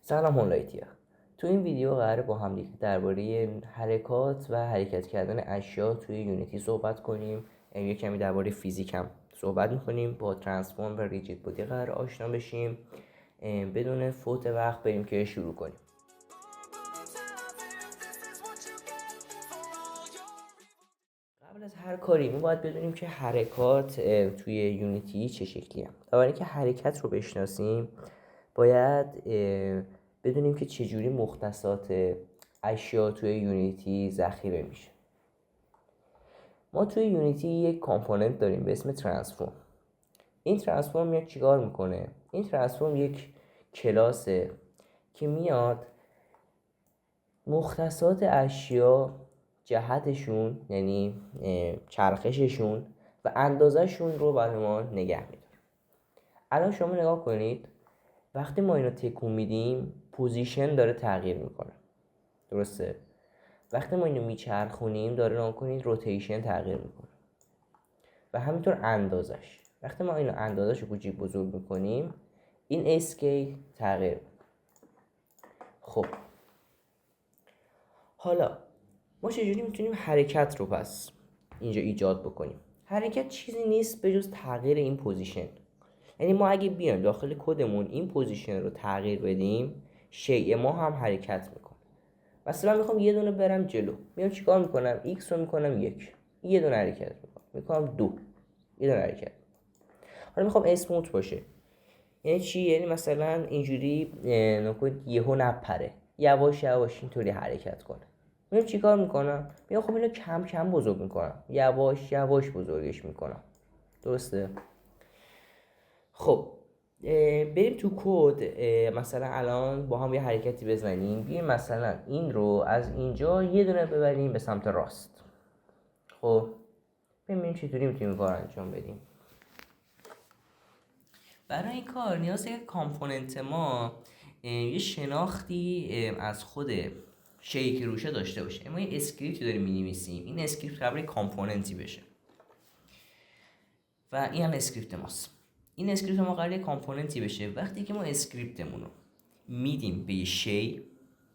سلام هولایتیا. تو این ویدیو قراره با هم دیگه درباره حرکات و حرکت کردن اشیا توی یونیتی صحبت کنیم. یه کمی درباره فیزیک هم صحبت می‌کنیم. با ترانسفورم و ریجید بودی قرار آشنا بشیم. بدون فوت وقت بریم که شروع کنیم. قبل از هر کاری ما باید بدونیم که حرکات توی یونیتی چه شکلیه. برای اینکه حرکت رو بشناسیم باید بدونیم که چجوری مختصات اشیا توی یونیتی ذخیره میشه. ما توی یونیتی یک کامپوننت داریم به اسم ترانسفورم. این ترانسفورم میاد چیکار میکنه؟ این ترانسفورم یک کلاسه که میاد مختصات اشیا، جهتشون یعنی چرخششون و اندازهشون رو برای ما نگه میداره. الان شما نگاه کنید، وقتی ما اینو تکون میدیم پوزیشن داره تغییر میکنه، درسته؟ وقتی ما اینو میچرخونیم داره نگاه کنید روتیشن تغییر میکنه و همینطور اندازش. وقتی ما اینو اندازش رو کوچیک بزرگ میکنیم این اسکیل تغییر میکنه. خب حالا ما چجوری میتونیم حرکت رو پس اینجا ایجاد بکنیم؟ حرکت چیزی نیست به جز تغییر این پوزیشن. یعنی ما اگه بیایم داخل کدمون این پوزیشن رو تغییر بدیم شیء ما هم حرکت میکنه. مثلا میخوام یه دونه برم جلو، میام چیکار میکنم؟ ایکس رو میکنم 1، یه دونه حرکت میکنم 2، یه دونه حرکت. حالا میخوام اسموت باشه، یعنی چی؟ یعنی مثلا اینجوری نکنید یهو نپره، یواش یواش اینطوری حرکت کنه. میام چیکار میکنم؟ میام خب اینو کم کم بزرگ میکنم، یواش یواش بزرگش میکنم، درسته؟ خب بریم تو کد. مثلا الان با هم یه حرکتی بزنیم، بیایم مثلا این رو از اینجا یه دونه ببریم به سمت راست. خب ببینیم چطوری میتونیم کار انجام بدیم. برای این کار نیاز یک کامپوننت ما یه شناختی از خود شیء که روشه داشته باشه. ما یه اسکریپتی داریم می‌نویسیم، این اسکریپت قراره کامپوننتی بشه و این هم اسکریپت ماست. این اسکریپت ما قراره کامپوننتی بشه. وقتی که ما اسکریپتمون رو میدیم به یه شیء،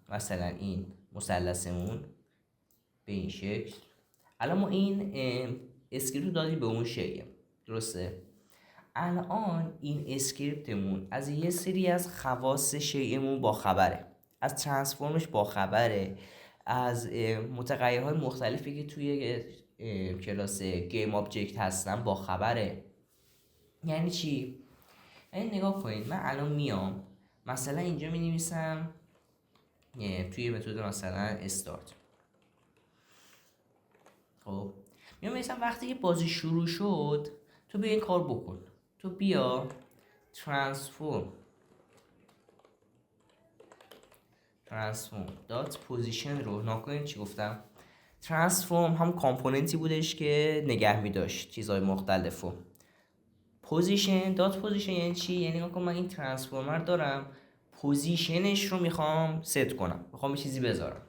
مثلا این مثلثمون به این شکل، الان ما این اسکریپت دادیم به اون شیء، درسته؟ الان این اسکریپتمون از یه سری از خواص شیءمون با خبره، از ترانسفورمش با خبره، از متغیرهای مختلفی که توی کلاس گیم آبجکت هستن با خبره. یعنی چی؟ یعنی نگاه کنید، من الان میام مثلا اینجا می نویسم توی متد مثلا استارت. خب میام نویسم وقتی که بازی شروع شد تو بیا این کار بکن، تو بیا ترانسفورم دات پوزیشن رو ناکنید. چی گفتم؟ ترانسفورم هم کامپوننتی بودش که نگه می داشت چیزهای مختلفو. پوزیشن دات پوزیشن یعنی چی؟ یعنی من این ترانسفورمر دارم، پوزیشنش رو میخوام ست کنم، میخوام یه چیزی بذارم.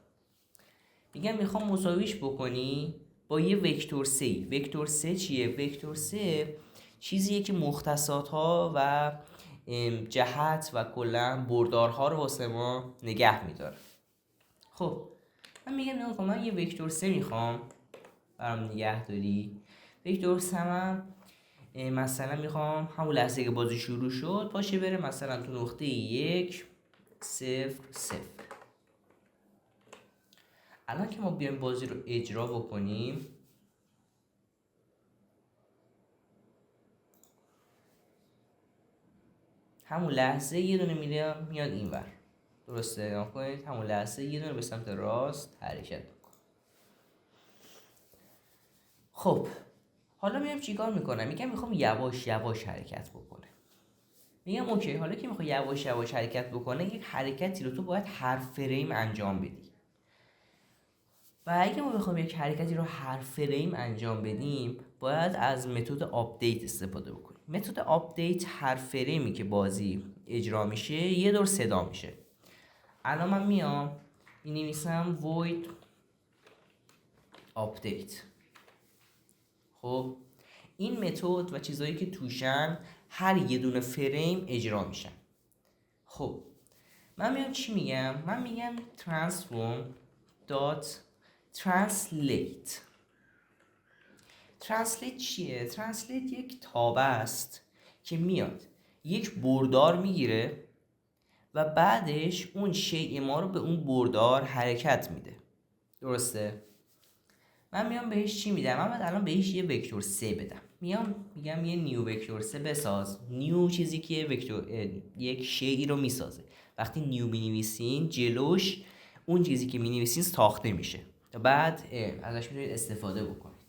میگم میخوام مساویش بکنی با یه وکتور 3. وکتور 3 چیه؟ وکتور 3 چیزیه که مختصات ها و جهت و کلا بردارها رو واسه ما نگه میداره. خب من میگم نه، من یه وکتور 3 میخوام برام نگه داری. وکتور 3 مثلا میخوام همون لحظه که بازی شروع شد پاشه بره مثلا تو نقطه 1 0 0. الان که ما بیایم بازی رو اجرا بکنیم، همون لحظه یه دونه میاد اینور، درسته؟ نگاه کنید، همون لحظه یه دونه به سمت راست حرکت میکنه. خب حالا میام چیکار میکنم؟ میخوام یواش یواش حرکت بکنه. میگم اوکی، حالا که میخوای یواش یواش حرکت بکنه یک حرکتی رو تو باید هر فریم انجام بدی. و اگه ما بخوایم یک حرکتی رو هر فریم انجام بدیم باید از متد آپدیت استفاده بکنیم. متد آپدیت هر فریمی که بازی اجرا میشه یه دور صدا میشه. الان من میام می‌نویسم void update. خب این متد و چیزایی که توشن هر یه دونه فریم اجرا میشن. خب من میام چی میگم؟ من میگم transform dot translate. translate چیه؟ translate یک تابع است که میاد یک بردار میگیره و بعدش اون شیء ما رو به اون بردار حرکت میده. درسته؟ من میام بهش چی میدم؟ من باید الان بهش یه وکتور 3 بدم. میگم یه نیو وکتور 3 بساز. نیو چیزی که یک شیئی رو میسازه. وقتی نیو مینویسین جلوش اون چیزی که مینویسین ساخته میشه و بعد ازش میتونید استفاده بکنید.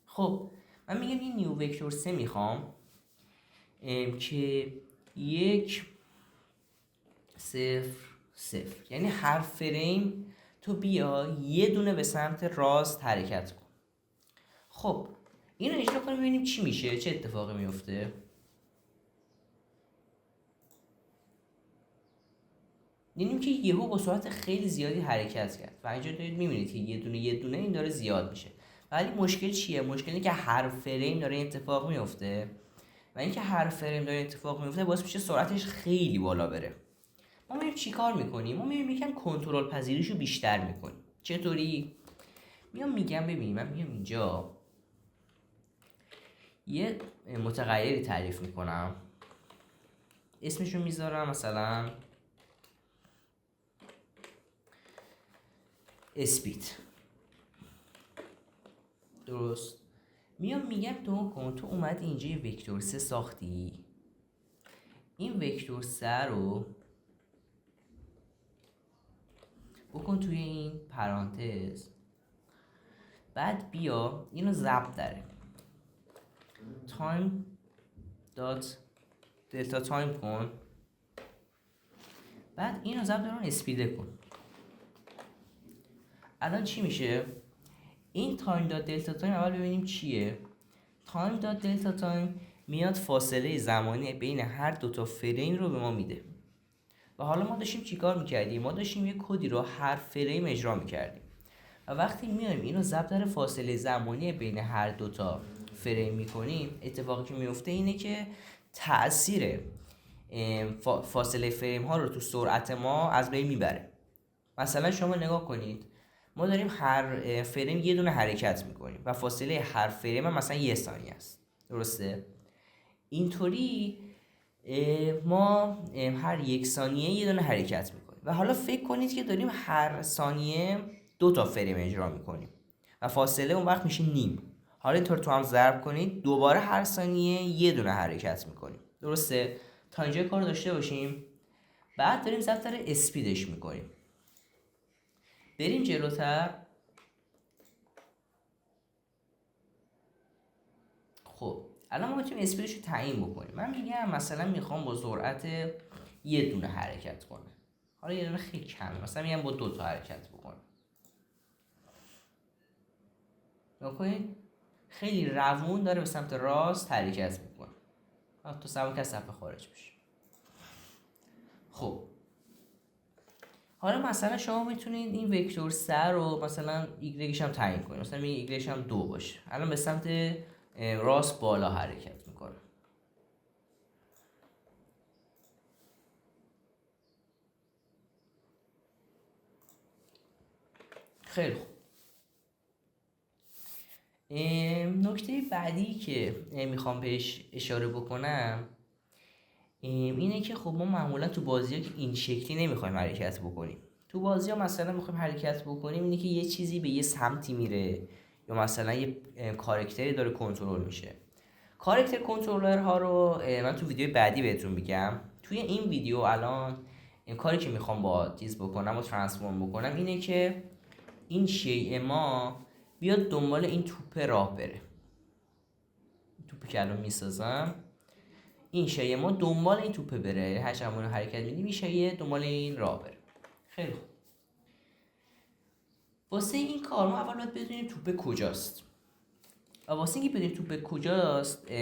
خب من میگم این نیو وکتور 3 میخوام که 1 0 0، یعنی هر فریم تو بیا یه دونه به سمت راست حرکت کن. خب اینو اجرا کنیم ببینیم چی میشه، چه اتفاقی میفته. دیدیم که یهو با سرعت خیلی زیادی حرکت کرد و اینجا دارید میبینید که یه دونه این داره زیاد میشه. ولی مشکل چیه؟ مشکل اینه که هر فریم داره اتفاق میفته و اینکه هر فریم داره اتفاق میفته باعث میشه سرعتش خیلی بالا بره. ما میریم چیکار میکنیم؟ ما میریم یکم کنترل پذیریشو بیشتر میکنیم. چطوری؟ میگم ببین، من میام اینجا یه متغیری تعریف میکنم، اسمشو میذارم مثلا اسپید. درست؟ میگم تو اومدی اینجا یه وکتور 3 ساختی، این وکتور 3 رو بکن توی این پرانتز، بعد بیا اینو ضرب داره تایم دات دلتا تایم کن، بعد اینو ضرب داره اسپیده کن. الان چی میشه؟ این تایم دات دلتا تایم اول ببینیم چیه. تایم دات دلتا تایم میاد فاصله زمانی بین هر دوتا فریم رو به ما میده. و حالا ما داشتیم چیکار میکردیم؟ ما داشتیم یه کدی رو هر فریم اجرا میکردیم و وقتی میایم اینو ضرب در فاصله زمانی بین هر دوتا فریم میکنیم، اتفاقی که میفته اینه که تأثیر فاصله فریم ها رو تو سرعت ما از بین میبره. مثلا شما نگاه کنید، ما داریم هر فریم یه دونه حرکت میکنیم و فاصله هر فریم هم مثلا 1 ثانیه است. درسته؟ اینطوری ما هر 1 ثانیه یه دونه حرکت میکنیم و حالا فکر کنید که داریم هر ثانیه 2 تا فریم اجرا میکنیم و فاصله اون وقت میشه نیم. حالا اینطور تو هم ضرب کنید، دوباره هر ثانیه یه دونه حرکت میکنیم. درسته؟ تا اینجا کار داشته باشیم. بعد داریم ضرب در اسپیدش میکنیم. بریم جلوتر. خب الان ما میتونیم اسپیدش رو تعیین بکنیم. من میگم مثلا میخوام با سرعت یه دونه حرکت کنه. حالا یه دونه خیلی کمه، مثلا میگم با 2 تا حرکت بکنه. نکنید خیلی روون داره به سمت راست حرکت میکنه تا سبا که از صفحه خارج بشه. خب حالا مثلا شما میتونید این وکتور 3 رو مثلا ایگرگش هم تعیین کنید. مثلا میگه ایگرگش هم 2 باشه. الان به سمت راست بالا حرکت میکنه. خیلی خوب. نکته بعدی که میخوام بهش اشاره بکنم اینه که خب ما معمولا تو بازی ها که این شکلی نمیخوایم حرکت بکنیم. تو بازی ها مثلا میخوایم حرکت بکنیم اینه که یه چیزی به یه سمتی میره یا مثلا یه کاراکتری داره کنترل میشه. کاراکتر کنترلر ها رو من تو ویدیو بعدی بهتون میگم. توی این ویدیو الان کاری که میخوام با چیز بکنم و ترانسفورم بکنم اینه که این شیء ما بیاد دنبال این توپ راه بره. توپی که الان میسازم، این شیء ما دنبال این توپه بره، هر چند حرکت میدیم این شیء دنبال این راه بره. خیلی خوب. واسه این کار ما اول باید بدونیم توپه کجاست. و واسه اینکه بدونیم توپه کجاست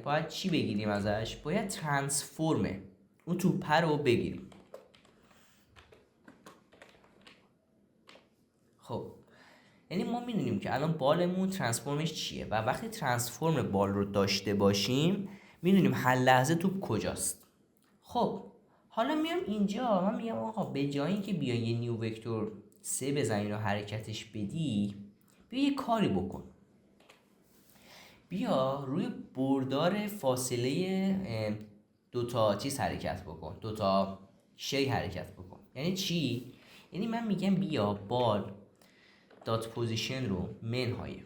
باید چی بگیریم ازش؟ باید ترانسفورم اون توپه رو بگیریم. خب یعنی ما میدونیم که الان بالمون ترانسفورمش چیه و وقتی ترانسفورم بال رو داشته باشیم میدونیم هر لحظه توپ کجاست. خب حالا میام اینجا من میگم آقا به جای اینکه بیا یه نیو وکتور 3 بزنی و حرکتش بدی، بیا یه کاری بکن. بیا روی بردار فاصله دوتا چیز حرکت بکن، دوتا شی حرکت بکن. یعنی چی؟ یعنی من میگم بیا بال دات پوزیشن رو منهای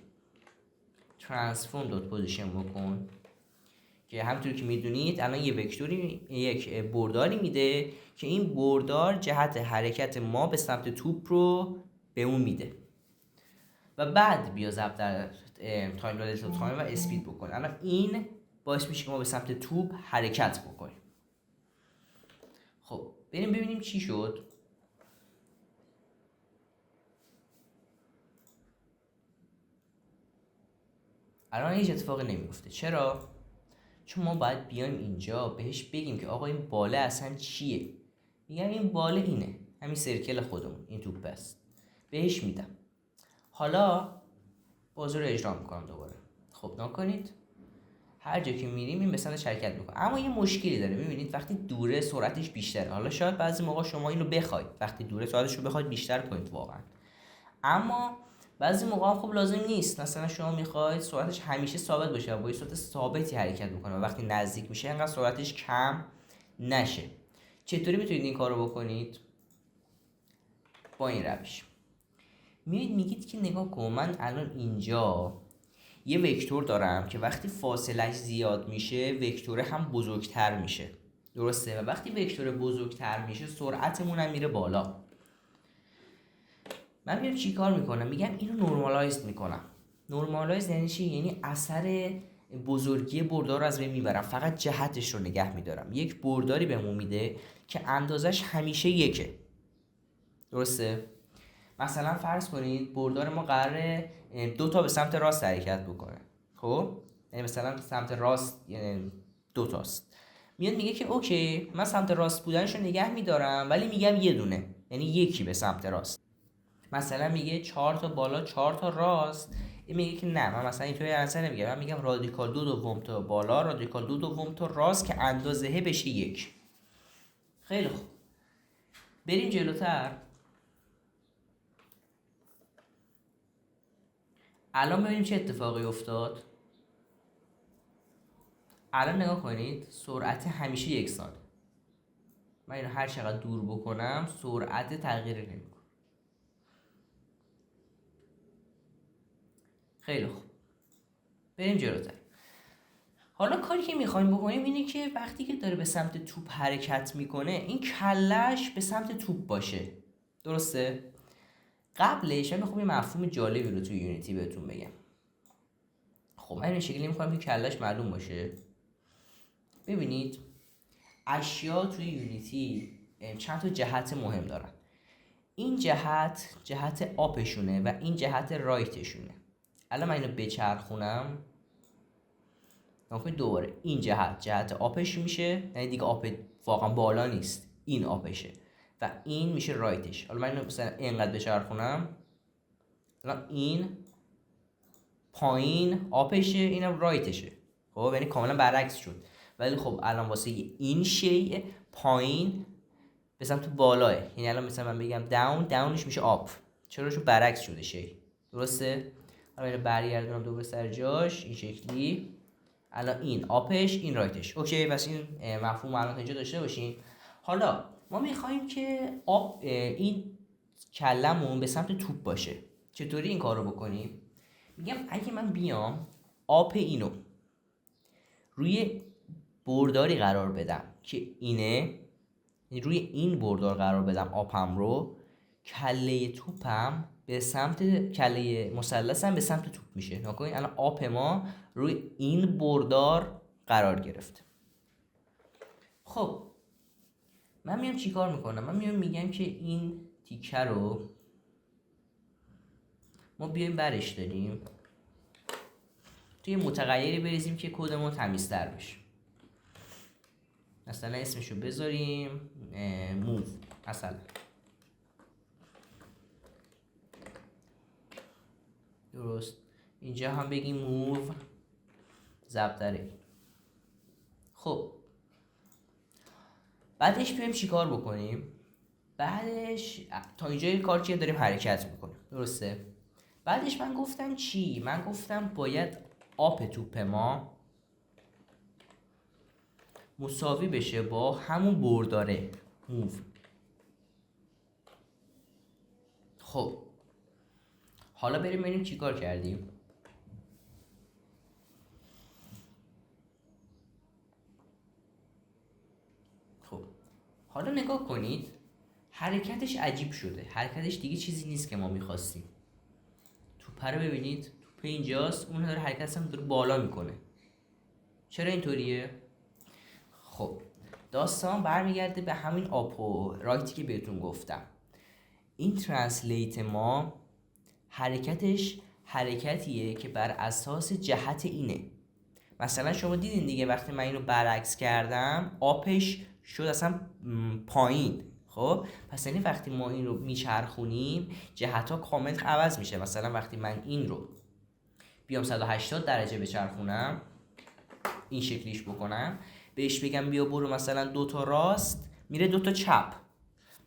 ترانسفورم دات پوزیشن بکن که همونطور که میدونید الان یه وکتوری یک برداری میده که این بردار جهت حرکت ما به سمت توپ رو به اون میده و بعد بیا ضرب در تایم دلتا تایم و اسپید بکن. الان این باعث میشه که ما به سمت توپ حرکت بکنیم. خب بریم ببینیم چی شد. الان هیچ اتفاقی نمیفته. چرا؟ چون ما باید بیایم اینجا بهش بگیم که آقا این باله اصلا چیه. میگم این باله اینه، همین سرکل خودمون، این توپ است، بهش میدم. حالا بازی رو اجرا میکنم دوباره. خب نکنید هر جا که میریم این به سمت حرکت میکنه، اما یه مشکلی داره. میبینید وقتی دوره سرعتش بیشتره. حالا شاید بعضی موقع شما اینو بخواید، وقتی دوره سرعتش رو بخواید بیشتر کنید واقعا، اما بعضی موقع هم خب لازم نیست. مثلا شما میخواید سرعتش همیشه ثابت باشه و با یه سرعت ثابتی حرکت بکنه و وقتی نزدیک میشه انقدر سرعتش کم نشه. چطوری میتونید این کارو بکنید؟ با این روش. میگید که نگاه کن، من الان اینجا یه وکتور دارم که وقتی فاصلهش زیاد میشه وکتور هم بزرگتر میشه، درسته؟ و وقتی وکتور بزرگتر میشه سرعتمون هم میره بالا. من میام چی کار میکنم؟ میگم اینو نورمالایز میکنم. نورمالایز یعنی چی؟ یعنی اثر بزرگی بردار رو از بین میبرم، فقط جهتش رو نگه میدارم. یک برداری بهمون میده که اندازش همیشه یکه، درسته؟ مثلا فرض کنید بردار ما قراره 2 تا به سمت راست حرکت بکنه. خب یعنی مثلا سمت راست یعنی 2 تاست. میاد میگه که اوکی من سمت راست بودنش رو نگه میدارم ولی میگم یه دونه، یعنی یکی به سمت راست. مثلا میگه 4 تا بالا 4 تا راست. این میگه که نه، من مثلا اینطوری اصلا نمیگم، من میگم رادیکال 2 دوم تا بالا، رادیکال 2 دوم تا راست که اندازه بشه یک. خیلی خوب بریم جلوتر. الان ببینیم چه اتفاقی افتاد. الان نگاه کنید سرعت همیشه یکسانه. من اینو هر چقدر دور بکنم سرعت تغییر نمیکنه. خیلی خوب بریم جلوتر. حالا کاری که میخوایم بکنیم اینه که وقتی که داره به سمت توپ حرکت میکنه این کلش به سمت توپ باشه، درسته؟ قبلش من میخوام یه مفهوم جالبی رو توی یونیتی بهتون بگم. خب من این شکلی میخوام که کلش معلوم باشه. ببینید اشیا توی یونیتی چند تا جهت مهم دارن. این جهت آپشونه و این جهت رایتشونه. الان من اینو بچرخونم دوباره این جهت آپش میشه، یعنی دیگه آپ واقعا بالا نیست، این آپشه و این میشه رایتش. حالا من اینو مثلا اینقدر بچرخونم الان این پایین آپشه اینم رایتشه. خب یعنی کاملا برعکس شد. ولی خب الان واسه این شیء پایین به سمت بالاه، یعنی الان مثلا من بگم داونش میشه آپ. چرا؟ چون برعکس شده شیء، درسته؟ حالا اینو برگردونم دوباره سر جاش این شکلی. الان این آپش این رایتش. اوکی بس این مفهوم الان اینجا داشته باشین. حالا ما میخوایم که این کلمون به سمت توپ باشه. چطوری این کارو بکنیم؟ میگم اگه من بیام آپ اینو روی برداری قرار بدم که اینه، یعنی روی این بردار قرار بدم آپم رو، کله توپم به سمت کله مثلثم به سمت توپ میشه. نکنید الان آپ ما روی این بردار قرار گرفت. خب من میام چیکار میکنم؟ من میام میگم که این تیکه رو ما بیایم برش داریم توی متغیری بریزیم که کدمون تمیزتر بشه. مثلا اسمشو بذاریم موو مثلا، درست؟ اینجا هم بگیم موو ضرب در این. خب بعدش بیایم چیکار بکنیم؟ بعدش تا اینجای کار که داریم حرکت میکنیم، درسته؟ بعدش من گفتم چی؟ من گفتم باید آپ توپ ما مساوی بشه با همون برداره موو. خب حالا بریم ببینیم چی کار کردیم. خب حالا نگاه کنید، حرکتش عجیب شده، حرکتش دیگه چیزی نیست که ما میخواستیم. توپ رو ببینید، توپ اینجاست، اون داره حرکتش هم داره بالا میکنه. چرا اینطوریه؟ خب داستان برمیگرده به همین آپ و رایتی که بهتون گفتم. این ترنسلیت ما حرکتش حرکتیه که بر اساس جهت اینه. مثلا شما دیدین دیگه وقتی من اینو برعکس کردم آپش شد اصلا پایین. خب پس یعنی وقتی ما این رو میچرخونیم جهت ها کامل عوض میشه. مثلا وقتی من این رو بیام 180 درجه بچرخونم، این شکلیش بکنم، بهش بگم بیا برو مثلا 2 تا راست، میره 2 تا چپ.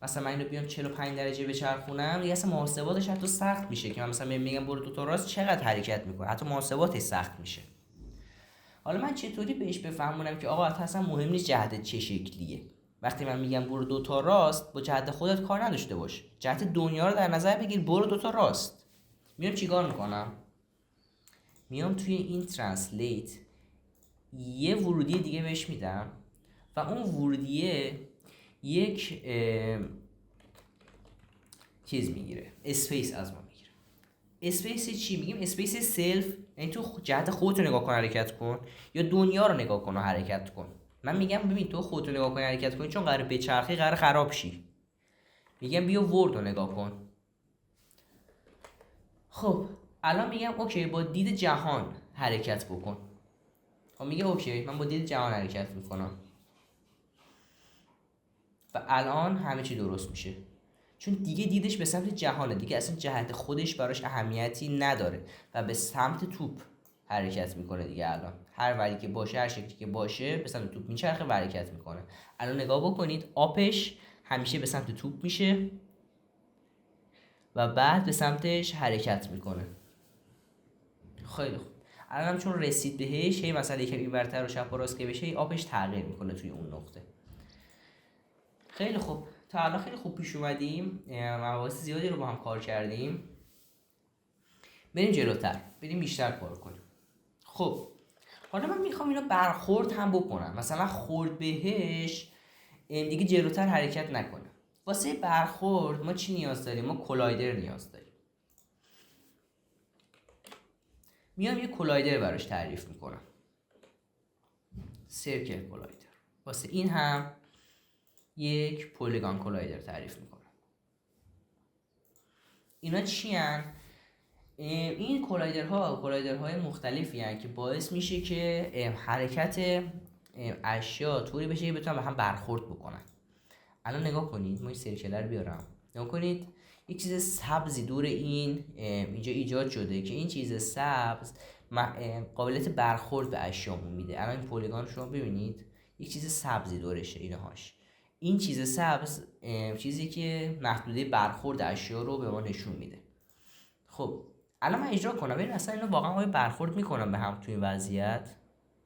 مثلا من اینو بیام 45 درجه بچرخونم، دیگه اصلا محاسباتش حتی سخت میشه که من مثلا میگم برو 2 تا راست چقدر حرکت میکنه، حتی محاسباتش سخت میشه. حالا من چطوری بهش بفهمونم که آقا اصلا مهم نیست جهت چه شکلیه؟ وقتی من میگم برو 2 تا راست، با جهت خودت کار نداشته باش، جهت دنیا رو در نظر بگیر، برو 2 تا راست. میام چیکار میکنم؟ میام توی این ترنسلیت یه ورودی دیگه بهش میدم و اون ورودیه یک چیز میگیره، اسپیس از ما میگیره. اسپیس چی میگیم؟ اسپیس سلف، یعنی تو جهت خودت رو نگاه کن حرکت کن، یا دنیا رو نگاه کن و حرکت کن. من میگم ببین تو خودت رو نگاه کن حرکت کن، چون قراره بچرخی قراره خراب شی. میگم بیا ورد رو نگاه کن. خب الان میگم اوکی با دید جهان حرکت بکن. خب میگه اوکی من با دید جهان حرکت میکنم و الان همه چی درست میشه، چون دیگه دیدش به سمت جهانه، دیگه اصلا جهت خودش براش اهمیتی نداره و به سمت توپ حرکت میکنه دیگه. الان هر وری که باشه، هر شکلی که باشه، به سمت توپ میچرخه و حرکت میکنه. الان نگاه بکنید آپش همیشه به سمت توپ میشه و بعد به سمتش حرکت میکنه. خیلی خوب. الان چون رسید بهش، هی مثلا یکم اینورتر و چپ و راست که بشه، آپش تغییر میکنه توی اون نقطه. خیلی خوب، تا الان خیلی خوب پیش اومدیم، مباحث زیادی رو با هم کار کردیم. بریم جلوتر، بریم بیشتر کار کنیم. خب حالا من میخوام اینو برخورد هم بکنم، مثلا خورد بهش دیگه جلوتر حرکت نکنه. واسه برخورد ما چی نیاز داریم؟ ما کولایدر نیاز داریم. میام یه کولایدر براش تعریف میکنم، سرکل کولایدر. واسه این هم یک پولیگون کولایدر تعریف میکنم. اینا چی هن؟ این کولایدرهای مختلفی هن که باعث میشه که حرکت اشیا طوری بشه که بتونن به هم برخورد بکنن. الان نگاه کنید، ما این سرکلر بیارم، نگاه کنید یک چیز سبزی دور این اینجا ایجاد شده که این چیز سبز قابلیت برخورد به اشیامون میده. الان این پولیگون شما ببینید یک چیز سبزی دورشه اینهاش. این چیز سبز چیزی که محدوده برخورد اشیا رو به ما نشون میده. خب الان من اجرا کنم ببین اصلا اینا واقعا آیا برخورد میکنن به هم توی این وضعیت؟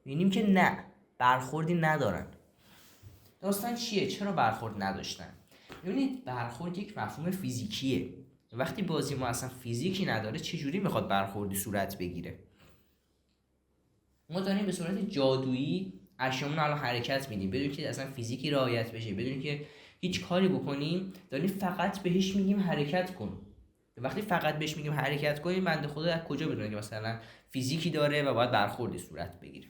میبینیم که نه، برخوردی ندارن. داستان چیه؟ چرا برخورد نداشتن؟ ببینید برخورد یک مفهوم فیزیکیه. وقتی بازی ما اصلا فیزیکی نداره چجوری میخواد برخوردی صورت بگیره؟ ما داریم به صورت جادویی اشیامون الان حرکت میدیم بدون که اصلا فیزیکی رعایت بشه، بدون که هیچ کاری بکنیم، داریم فقط بهش میگیم حرکت کن. وقتی فقط بهش میگیم حرکت کنیم، بنده خدا از کجا بدونه که مثلا فیزیکی داره و باید برخوردی صورت بگیره؟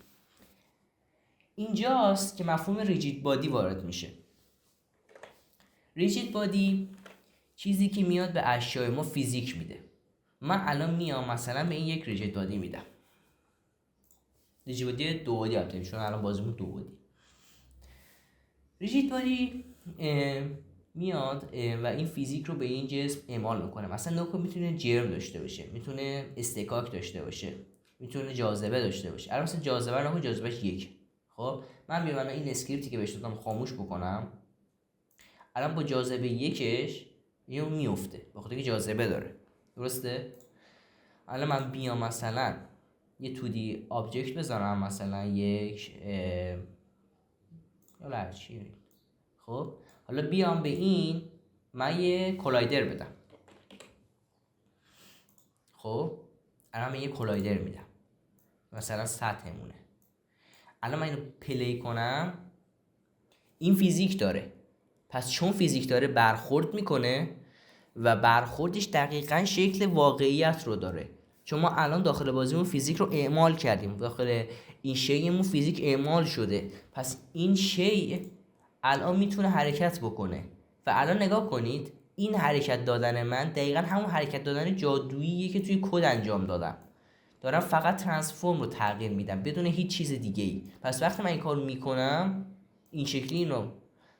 اینجاست که مفهوم ریجید بادی وارد میشه. ریجید بادی چیزی که میاد به اشیاء ما فیزیک میده. من الان میام مثلا به این یک ریجید بادی میدم، ریجید بادی دو بادی البته، چون الان بازیمون دو بادی. ریجید بادی میاد و این فیزیک رو به این جسم اعمال میکنه. مثلا نوکو میتونه جرم داشته باشه، میتونه استکاک داشته باشه، میتونه جاذبه داشته باشه. الان مثلا جاذبه رو جاذبهش 1. خب من میام این اسکریپتی که بهش دادم خاموش بکنم، الان با جاذبه یکش اینو میفته، بخاطر که جاذبه داره. درسته؟ الان من بیام مثلا یه 2D آبجکت بذارم، مثلا یک یا هر چی. خب حالا بیام به این من یه کلایدر بدم. خب الان من یه کلایدر میدم، مثلا سطحمونه. الان من اینو پلی کنم، این فیزیک داره، پس چون فیزیک داره برخورد میکنه و برخوردش دقیقاً شکل واقعیت رو داره. چون ما الان داخل بازیمون فیزیک رو اعمال کردیم، داخل این شیءمون فیزیک اعمال شده، پس این شیء الان میتونه حرکت بکنه. و الان نگاه کنید، این حرکت دادن من دقیقاً همون حرکت دادن جادوییه که توی کد انجام دادم. دارم فقط ترانسفورم رو تغییر میدم بدون هیچ چیز دیگه ای. پس وقتی من این کار میکنم، این شکلی اینو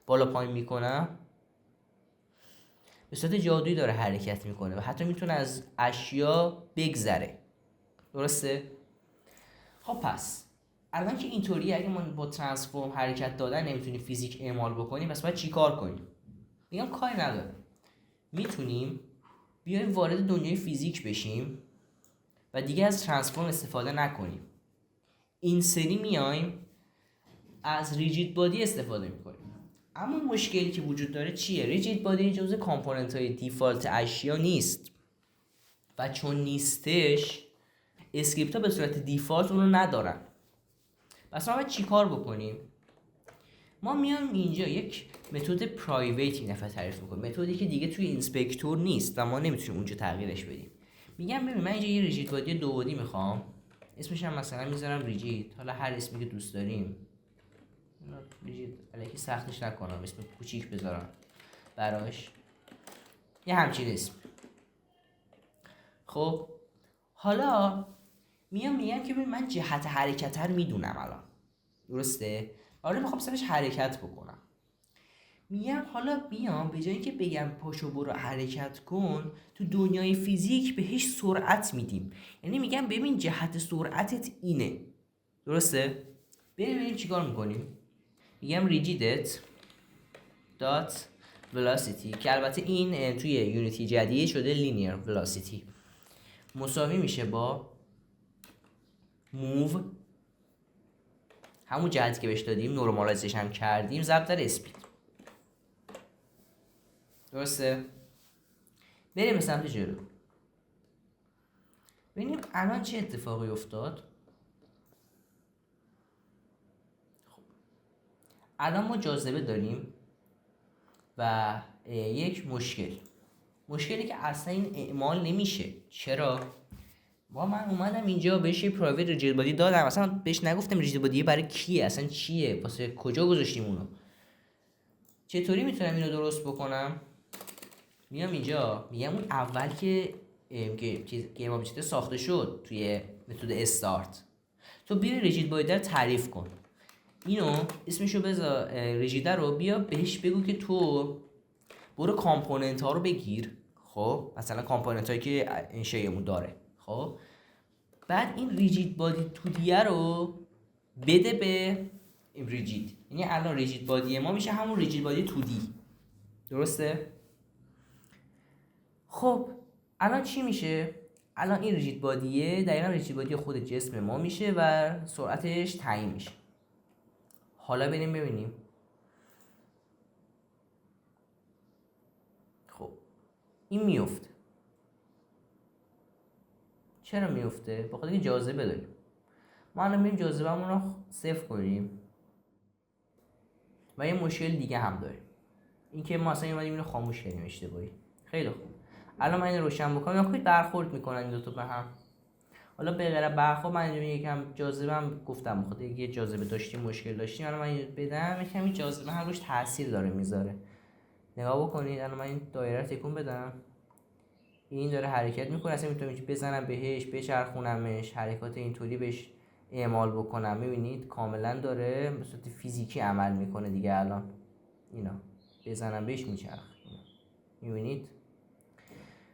بالا پایین میکنم، به صورت جادویی داره حرکت میکنه و حتی میتونه از اشیا بگذره. درسته؟ خب پس الان که اینطوریه، اگه ما با ترانسفورم حرکت دادن نمیتونیم فیزیک اعمال بکنیم، پس باید چی کار کنیم؟ میگم کاری نداره، میتونیم بیایم وارد دنیای فیزیک بشیم و دیگه از ترانسفورم استفاده نکنیم. این سری میایم از ریجید بادی استفاده میکنیم. اما مشکلی که وجود داره چیه؟ ریجید بادی جزء کامپوننت های دیفالت اشیا نیست و چون نیستش اسکریپت ها به صورت دیفالت اون رو ندارن. پس ما باید چی کار بکنیم؟ ما میام اینجا یک متد پرایویت این دفعه تعریف میکنیم، متدی که دیگه توی اینسپکتور نیست و ما نمیتونیم اونجا تغییرش بدیم. میگم ببین من اینجا یه ریجید بادی 2 بعدی میخوام، اسمش هم مثلا میذارم ریجید، حالا هر اسمی که دوست داریم. ریجید الکی سختش نکنم، اسم کوچیک بذارم براش، یه همچین اسم. خب حالا میگم که من جهت حرکت رو میدونم الان، درسته؟ حالا میخوام سرش حرکت بکنم. میگم حالا بیام به جایی که بگم پاشو برو حرکت کن، تو دنیای فیزیک بهش سرعت میدیم. یعنی میگم ببین جهت سرعتت اینه، درسته؟ ببینیم چیکار میکنیم. میگم ریجیدت دات velocity، که البته این توی یونیتی جدید شده لینیر velocity، مساوی میشه با move، همون جهتی که بهش دادیم نورمالایزش هم کردیم، ضرب در اسپید. درسته؟ بریم به سمت جلو، ببینیم الان چه اتفاقی افتاد. خب الان ما جاذبه داریم و یک مشکلی که اصلا این اعمال نمیشه. چرا؟ من اومدم اینجا بهش یه پرایوت ریجید بادی دادم، اصلا بهش نگفتم ریجید بادی برای کیه، اصلا چیه، واسه کجا گذاشتیم اونو. چطوری میتونم اینو درست بکنم؟ میام اینجا میگم اون اول که گیم آبجکت ساخته شد توی متد استارت، تو بیا ریجید بادی رو تعریف کن، اینو اسمشو بذار ریجیده رو، بیا بهش بگو که تو برو کامپوننت ها رو بگیر. خب مثلا کامپوننت هایی که این شیمون داره، خب بعد این ریجید بادی تو دیه رو بده به ریجید. یعنی الان ریجید بادی ما میشه همون ریجید بادی 2D، درسته؟ خب الان چی میشه؟ الان این ریجید بادیه دقیقا ریجید بادی خود جسم ما میشه و سرعتش تعیین میشه. حالا بریم ببینیم. خب این میفته. چرا میفته؟ بخاطر اینکه جاذبه داریم. ما الان بریم جاذبه‌مون رو صفر کنیم و یه مشکل دیگه هم داریم، اینکه ما اصلا اومدیم اینو خاموش کردیم اشتباهی. خیلی خوب، الان من اینو روشن بکنم، یا خیلی برخورد میکنن این دو تا به هم. حالا به غیر برخورد من اینجا یکم جاذبه هم گفتم، بخاطر اینکه جاذبه داشتیم مشکل داشتیم، الان من بدم یکم این جاذبه هم روش تاثیر داره میذاره. نگاه بکنید، الان من این دایره رو تکون بدم، این داره حرکت میکنه، اصلا میتونم بزنم بهش، بچرخونمش، حرکات اینطوری بهش اعمال بکنم. میبینید کاملا داره به صورت فیزیکی عمل میکنه دیگه. الان اینا بزنم بهش میچرخ، میبینید؟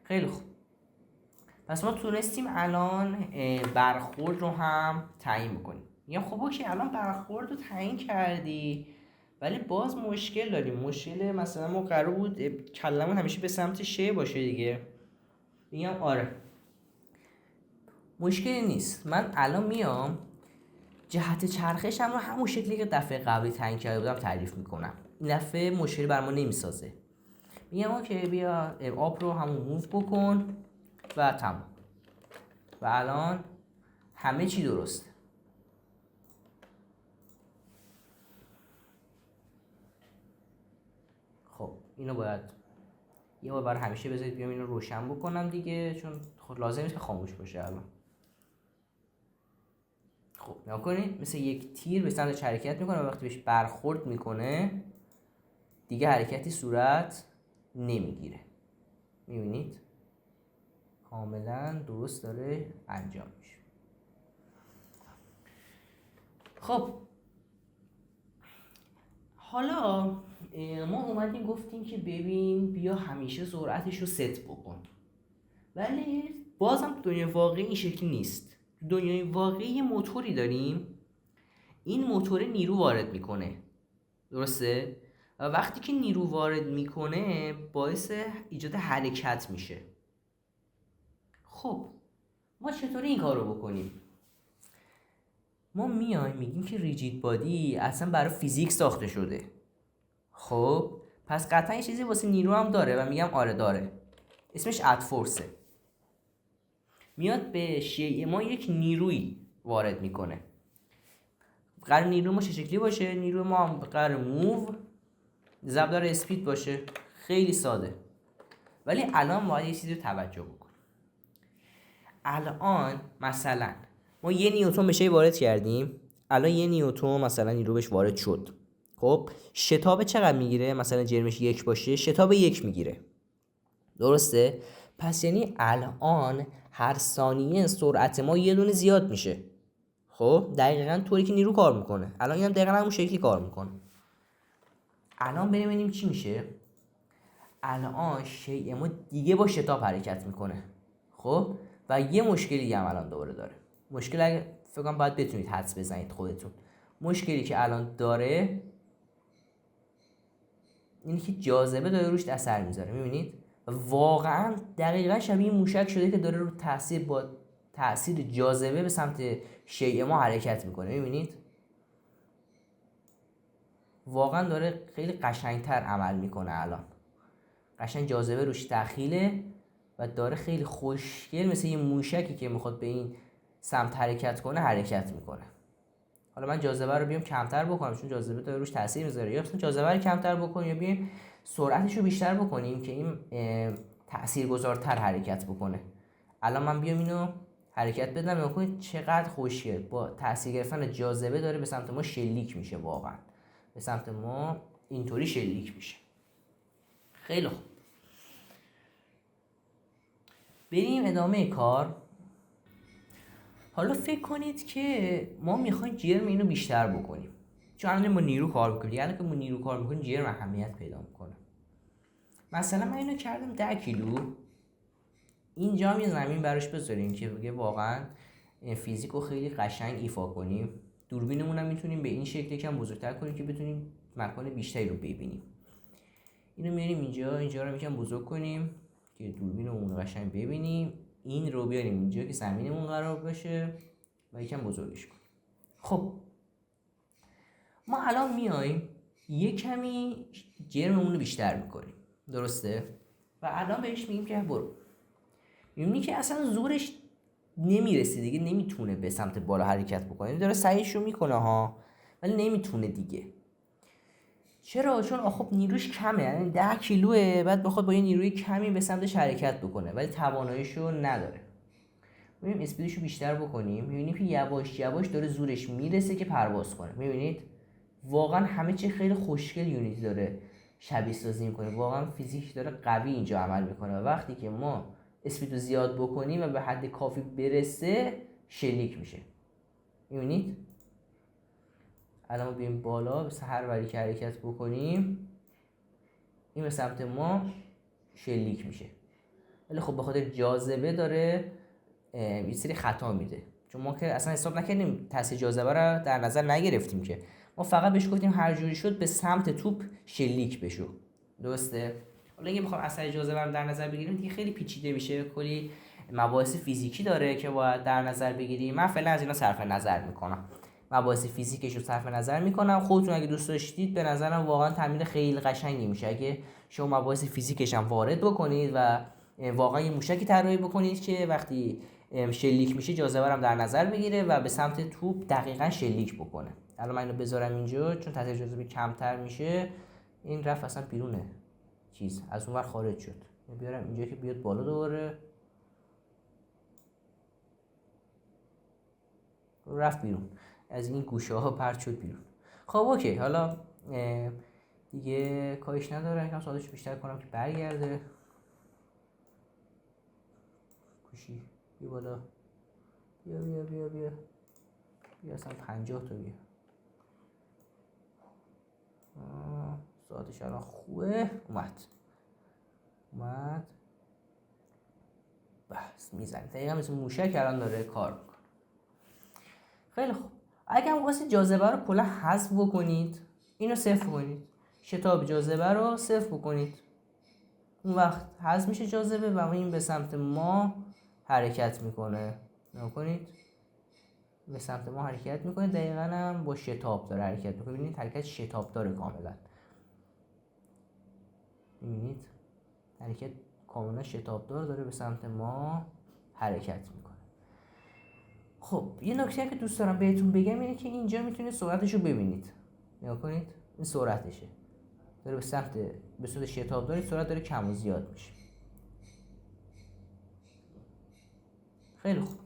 خیلی خوب، پس ما تونستیم الان برخورد رو هم تعیین بکنیم. میگم خب اوکی، الان برخورد رو تعیین کردی ولی باز مشکل داریم. مشکل مثلا ما قرار بود کلمون همیشه به سمت ش باشه دیگه. میگم آره مشکلی نیست، من الان میام جهت چرخشم رو همون شکلی که دفعه قبلی تعیین کرده بودم تعریف میکنم. این دفعه مشکلی بر ما نمیسازه. میگم اوکی بیا آب رو همون موو بکن و تمام. و الان همه چی درسته. خب اینو باید یه بار برای همیشه بذارید بیام اینو روشن بکنم دیگه، چون خب لازم نیست که خاموش باشه الان. خب نگاه کنید مثل یک تیر به سمت حرکت میکنه و وقتی بهش برخورد میکنه دیگه حرکتی صورت نمیگیره. میبینید کاملا درست داره انجام میشه. خب حالا ما اومدیم گفتیم که ببین بیا همیشه سرعتش رو ست بکن، ولی بازم دنیای واقعی این شکلی نیست. دنیای واقعی یه موتوری داریم، این موتور نیرو وارد میکنه، درسته؟ و وقتی که نیرو وارد میکنه باعث ایجاد حرکت میشه. خب ما چطوری این کار رو بکنیم؟ ما میایم میگیم که ریجید بادی اصلا برای فیزیک ساخته شده. خب پس قطعا یه چیزی واسه نیرو هم داره و میگم آره داره، اسمش ادفورسه. میاد به شیء ما یک نیروی وارد میکنه. قرار نیرو ما چه شکلی باشه؟ نیرو ما قرار موو ضرب داره اسپید باشه. خیلی ساده. ولی الان باید یه چیزی رو توجه بکن. الان مثلا ما یه نیوتن به شی وارد کردیم، الان یه نیوتن مثلا نیرو بهش وارد شد. خب شتاب چقدر میگیره؟ مثلا جرمش 1 باشه، شتاب 1 میگیره، درسته؟ پس یعنی الان هر ثانیه سرعت ما یه دونه زیاد میشه. خب دقیقاً طوری که نیرو کار میکنه. الان اینم دقیقاً همون شکلی کار میکنه. الان بریم ببینیم چی میشه. الان شیء ما دیگه با شتاب حرکت میکنه. خب و یه مشکلی دیگه هم الان دوباره داره. مشکل اگه فکر کنم باید بتونید حدس بزنید خودتون. مشکلی که الان داره اینه که جاذبه داره روش اثر میذاره. میبینید واقعا دقیقاً شبیه موشک شده که داره رو تأثیر جاذبه به سمت شیء ما حرکت میکنه. میبینید واقعا داره خیلی قشنگتر عمل میکنه. الان قشنگ جاذبه روش دخیله و داره خیلی خوشگل مثل یه موشکی که میخواد به این سمت حرکت کنه حرکت میکنه. حالا من جاذبه رو بیام کمتر بکنم چون جاذبه داره روش تاثیر میذاره، یا مثلا جاذبه رو کمتر بکنیم یا بیام سرعتش رو بیشتر بکنیم که این تاثیرگذارتر حرکت بکنه. الان من بیام اینو حرکت بدم، نگاه کنید چقدر خوشگل با تاثیر گرفتن جاذبه داره به سمت ما شلیک میشه. واقعا به سمت ما اینطوری شلیک میشه. خیلی خوب، بریم ادامه کار. حالا فکر کنید که ما میخوایم جرم اینو بیشتر بکنیم، چون الان ما نیرو کار میکنیم. یعنی که ما نیرو کار میکنیم جرم اهمیت پیدا میکنه. مثلا من اینو کردم 10 کیلو، اینجا هم یه زمین براش بذاریم که بگه واقعا فیزیک رو خیلی قشنگ ایفا کنیم. دوربینمون هم میتونیم به این شکل یکم بزرگتر کنیم که بتونیم مکان بیشتری رو ببینیم. اینو میاریم اینجا رو یکم بزرگ کنیم که دوربینمون رو قشنگ ببینیم. این رو بیاریم اینجا که زمینمون قرار بشه و یکم بزرگش کنیم. خب ما الان میایم یه کمی جرممون رو بیشتر میکنیم، درسته؟ و الان بهش میگیم که برو. میبینی که اصلا زورش نمیرسه دیگه، نمیتونه به سمت بالا حرکت بکنه. داره سعیش رو میکنه ها، ولی نمیتونه دیگه. چرا؟ چون خب نیروش کمه، یعنی 10 کیلوه، بعد بخواد با یه نیروی کمی به سمتش حرکت بکنه ولی تواناییشو نداره. میبینیم اسپیدشو بیشتر بکنیم، میبینیم که یواش یواش داره زورش میرسه که پرواز کنه. میبینید واقعا همه چی خیلی خوشگل یونیتی داره شبیه سازی میکنه. واقعا فیزیک داره قوی اینجا عمل میکنه و وقتی که ما اسپیدو زیاد بکنیم و به حد کافی برسه شلیک میشه. میبینید الان ما بیایم بالا به هر وری که حرکت بکنیم این به سمت ما شلیک میشه. ولی خب به خاطر جاذبه داره یه سری خطا میده، چون ما که اصلا حساب نکردیم تاثیر جاذبه رو در نظر نگرفتیم که ما فقط بهش گفتیم هر جوری شد به سمت توپ شلیک بشو. درسته؟ حالا اگه بخوام اثر جاذبه رو در نظر بگیریم دیگه خیلی پیچیده میشه، کلی مباحث فیزیکی داره که باید در نظر بگیریم. من فعلا از اینا صرف نظر میکنم، مباحث فیزیکش رو صرف نظر میکنم. خودتون اگه دوست داشتید به نظرم واقعا تمرین خیلی قشنگی میشه اگه شما مباحث فیزیکش هم وارد بکنید و واقعا یه موشکی طراحی بکنید که وقتی شلیک میشه جاذبه رو در نظر بگیره و به سمت توپ دقیقاً شلیک بکنه. الان من اینو بذارم اینجا چون تاثیر جاذبه کمتر میشه، این رفت اصلا بیرونه چیز از اونور خارج شد. بیارم اینجا که بیاد بالا دوباره، رفت بیرون از این گوشه ها پرت شد بیرون. خب اوکی، حالا دیگه کاریش نداره، یکم سادهش بیشتر کنم که برگرده. کوشی بیا بالا، بیا بیا بیا بیا بیا اصلا 50 تا بیا. ساعتش الان خوبه، اومد بس میزنه دقیقا مثل موشک الان داره کار میکنه. خیلی خوب، اگه هم واسه جاذبه رو کلا حذف بکنید، اینو صفر کنید، شتاب جاذبه رو صفر بکنید، اون وقت حذف میشه جاذبه و این به سمت ما حرکت میکنه. نکنید به سمت ما حرکت میکنه، دقیقاً هم با شتاب داره حرکت میکنه. ببینید حرکت شتاب داره کاملا، ببینید حرکت کاملا شتاب داره به سمت ما حرکت میکنه. خب یه نکته که دوست دارم بهتون بگم اینه که اینجا میتونید سرعتش رو ببینید. نگاه کنید این سرعتشه، داره به صورت شتاب داره، سرعت داره کم و زیاد میشه. خیلی خوب،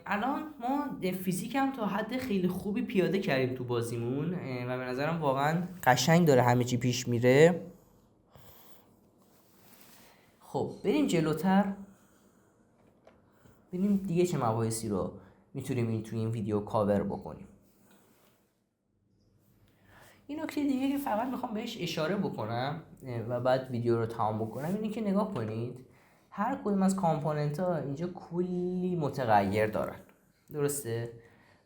الان ما فیزیک هم تا حد خیلی خوبی پیاده کردیم تو بازیمون و به نظرم واقعا قشنگ داره همه چی پیش میره. خب بریم جلوتر، ببینیم دیگه چه مباحثی رو میتونیم توی این ویدیو کاور بکنیم. این نکته دیگه که فقط میخوام بهش اشاره بکنم و بعد ویدیو رو تمام بکنم اینه که نگاه کنید هر کدوم از کامپوننت ها اینجا کلی متغیر دارن، درسته؟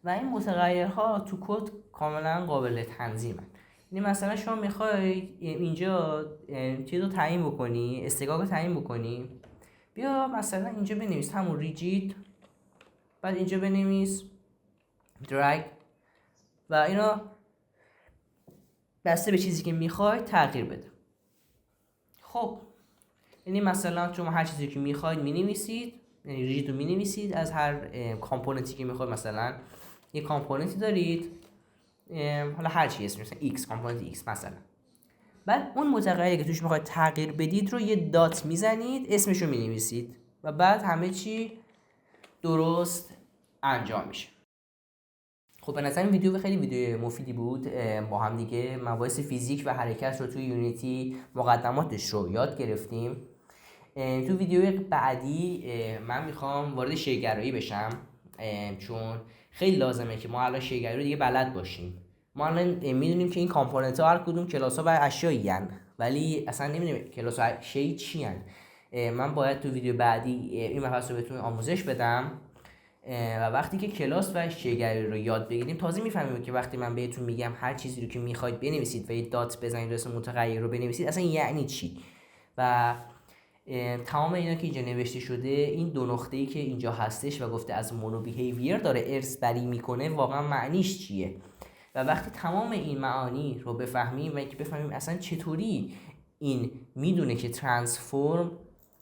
و این متغیرها تو کد کاملا قابل تنظیمن. یعنی مثلا شما میخوای اینجا چیز رو تعیین بکنی، استقاق رو تعیین بکنی، بیا مثلا اینجا بنویس همون ریجید، بعد اینجا بنویس درگ و اینا بسته به چیزی که میخوای تغییر بده. خب یعنی مثلا شما هر چیزی که میخواید مینویسید، یعنی ریجید رو مینویسید از هر کامپوننتی که میخواید. مثلا یه کامپوننتی دارید، حالا هر چی اسمش مثلا x کامپوننت x مثلا، بعد اون متغیری که توش میخواید تغییر بدید رو یه دات میزنید، اسمش رو مینویسید و بعد همه چی درست انجام میشه. خب به نظر این ویدیو خیلی ویدیو مفیدی بود. با هم دیگه مباحث فیزیک و حرکت رو توی یونیتی مقدماتش رو یاد گرفتیم. تو ویدیوی بعدی من میخوام وارد شی‌گرایی بشم، چون خیلی لازمه که ما الان شی‌گرایی رو دیگه بلد باشیم. ما الان میدونیم که این کامپوننت ها هر کدوم کلاس ها و اشیایی هن، ولی اصلا نمیدونیم کلاس ها شی چی هن. من باید تو ویدیو بعدی این مبحث رو بهتون آموزش بدم و وقتی که کلاس و شی‌گرایی رو یاد بگیریم تازه میفهمیم که وقتی من بهتون میگم هر چیزی رو که میخواید بنویسید و یه دات بزنید اسم متغیر رو بنویسید اصلا یعنی چی. و تمام اینا که اینجا نوشته شده، این دو نقطه‌ای که اینجا هستش و گفته از مونو بیهیویر داره ارث بری میکنه، واقعا معنیش چیه. و وقتی تمام این معانی رو بفهمیم و اینکه بفهمیم اصلا چطوری این میدونه که ترانسفورم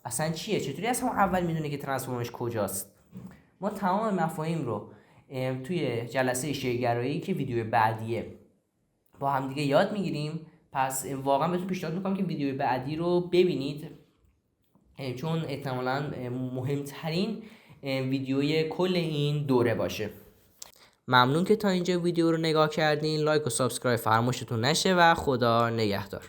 اصلا چیه، چطوری اصلا اول میدونه که ترانسفورمش کجاست، ما تمام مفاهیم رو توی جلسه شی‌گرایی که ویدیو بعدیه با هم دیگه یاد میگیریم. پس واقعا بهتون پیشنهاد میکنم که ویدیو بعدی رو ببینید، چون احتمالاً مهمترین ویدیوی کل این دوره باشه. ممنون که تا اینجا ویدیو رو نگاه کردین. لایک و سابسکرایب فراموشتون نشه و خدا نگهدار.